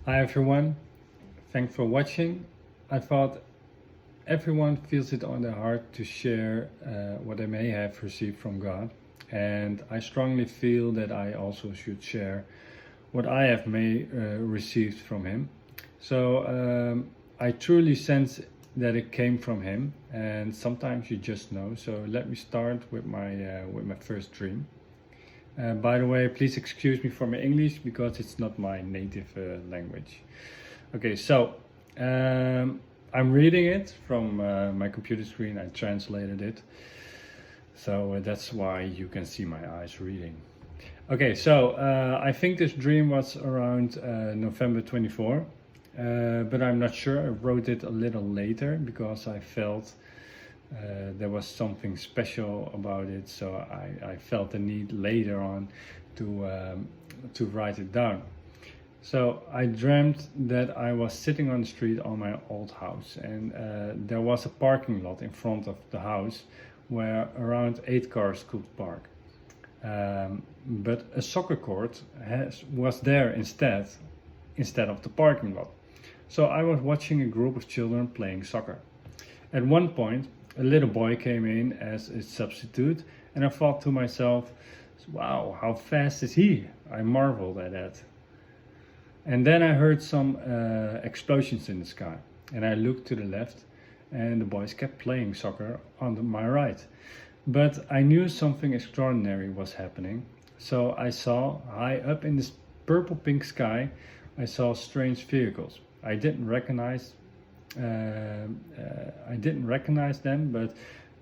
Hi everyone, thanks for watching. I thought everyone feels it on their heart to share what they may have received from God, and I strongly feel that I also should share what I have received from Him. So I truly sense that it came from Him, and sometimes you just know. So let me start with my first dream. By the way, please excuse me for my English because it's not my native language. Okay, so I'm reading it from my computer screen. I translated it, so that's why you can see my eyes reading. Okay, so I think this dream was around November 24, but I'm not sure. I wrote it a little later because I felt there was something special about it, so I felt the need later on to write it down. So I dreamt that I was sitting on the street on my old house, and there was a parking lot in front of the house where around 8 cars could park. But a soccer court was there instead of the parking lot. So I was watching a group of children playing soccer. At one point, a little boy came in as a substitute, and I thought to myself, wow, how fast is he? I marveled at that. And then I heard some explosions in the sky, and I looked to the left, and the boys kept playing soccer on my right. But I knew something extraordinary was happening, so I saw high up in this purple-pink sky, I saw strange vehicles. I didn't recognize them, but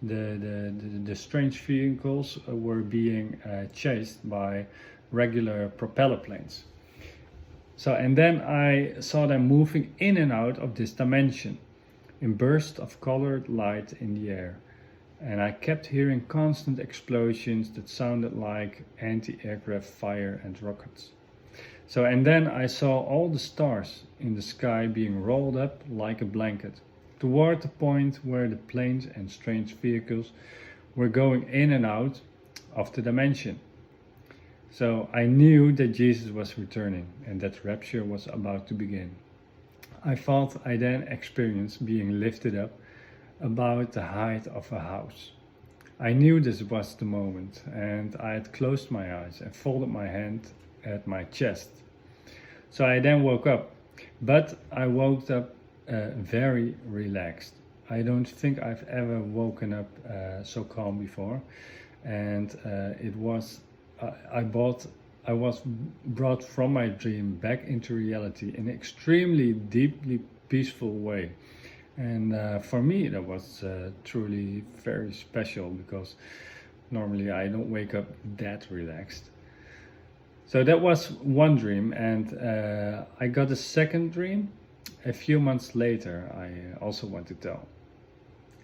the strange vehicles were being chased by regular propeller planes. So, and then I saw them moving in and out of this dimension in bursts of colored light in the air. And I kept hearing constant explosions that sounded like anti-aircraft fire and rockets. So, and then I saw all the stars in the sky being rolled up like a blanket toward the point where the planes and strange vehicles were going in and out of the dimension. So I knew that Jesus was returning and that rapture was about to begin. I thought I then experienced being lifted up about the height of a house. I knew this was the moment, and I had closed my eyes and folded my hand at my chest. So I then woke up, but I woke up very relaxed. I don't think I've ever woken up so calm before, and I was brought from my dream back into reality in an extremely deeply peaceful way. And for me, that was truly very special because normally I don't wake up that relaxed. So that was one dream, and I got a second dream a few months later. I also want to tell.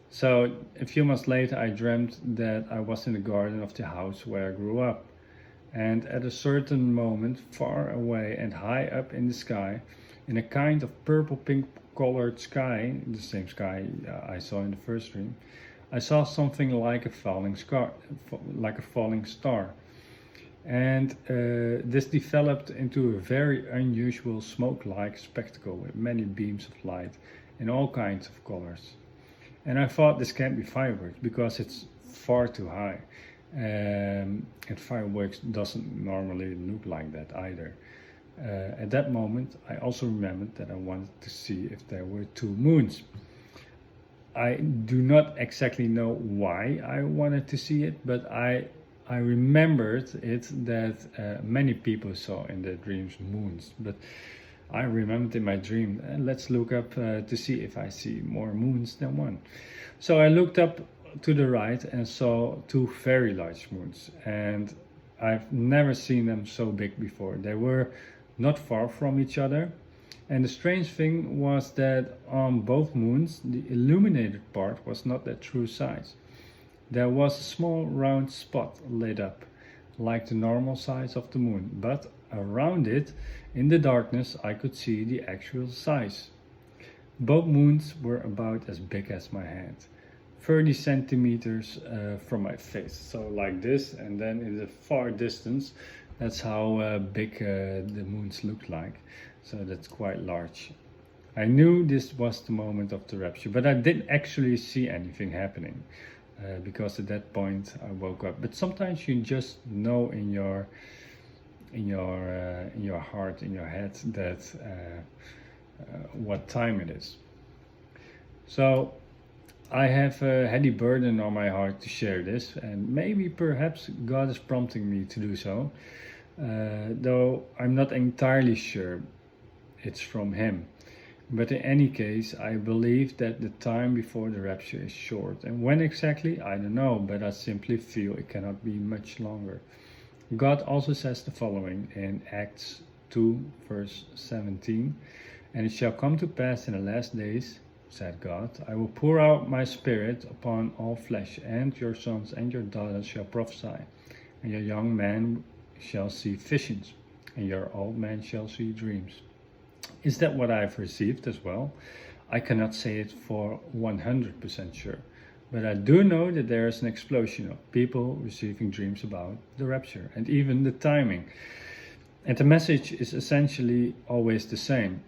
So a few months later, I dreamt that I was in the garden of the house where I grew up. And at a certain moment, far away and high up in the sky, in a kind of purple-pink colored sky, the same sky I saw in the first dream, I saw something like a falling star. And this developed into a very unusual smoke-like spectacle with many beams of light in all kinds of colors. And I thought this can't be fireworks because it's far too high. And fireworks doesn't normally look like that either. At that moment, I also remembered that I wanted to see if there were two moons. I do not exactly know why I wanted to see it, but I remembered it that many people saw in their dreams moons. But I remembered in my dream, let's look up to see if I see more moons than one. So I looked up to the right and saw two very large moons, and I've never seen them so big before. They were not far from each other, and the strange thing was that on both moons the illuminated part was not their true size. There was a small round spot lit up like the normal size of the moon, but around it in the darkness I could see the actual size. Both moons were about as big as my hand, 30 centimeters from my face, so like this, and then in the far distance That's how big the moons look like. So that's quite large. I knew this was the moment of the rapture, but I didn't actually see anything happening because at that point I woke up. But sometimes you just know in your heart, in your head, that what time it is. So I have a heavy burden on my heart to share this, and maybe perhaps God is prompting me to do so, though I'm not entirely sure it's from Him. But in any case, I believe that the time before the rapture is short. And when exactly, I don't know, but I simply feel it cannot be much longer. God also says the following in Acts 2, verse 17, "And it shall come to pass in the last days, said God, I will pour out my spirit upon all flesh, and your sons and your daughters shall prophesy, and your young men shall see visions, and your old men shall see dreams." Is that what I've received as well? I cannot say it for 100% sure, but I do know that there is an explosion of people receiving dreams about the rapture and even the timing. And the message is essentially always the same.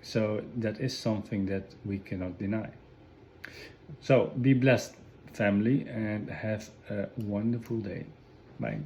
So that is something that we cannot deny. So be blessed, family, and have a wonderful day. Bye.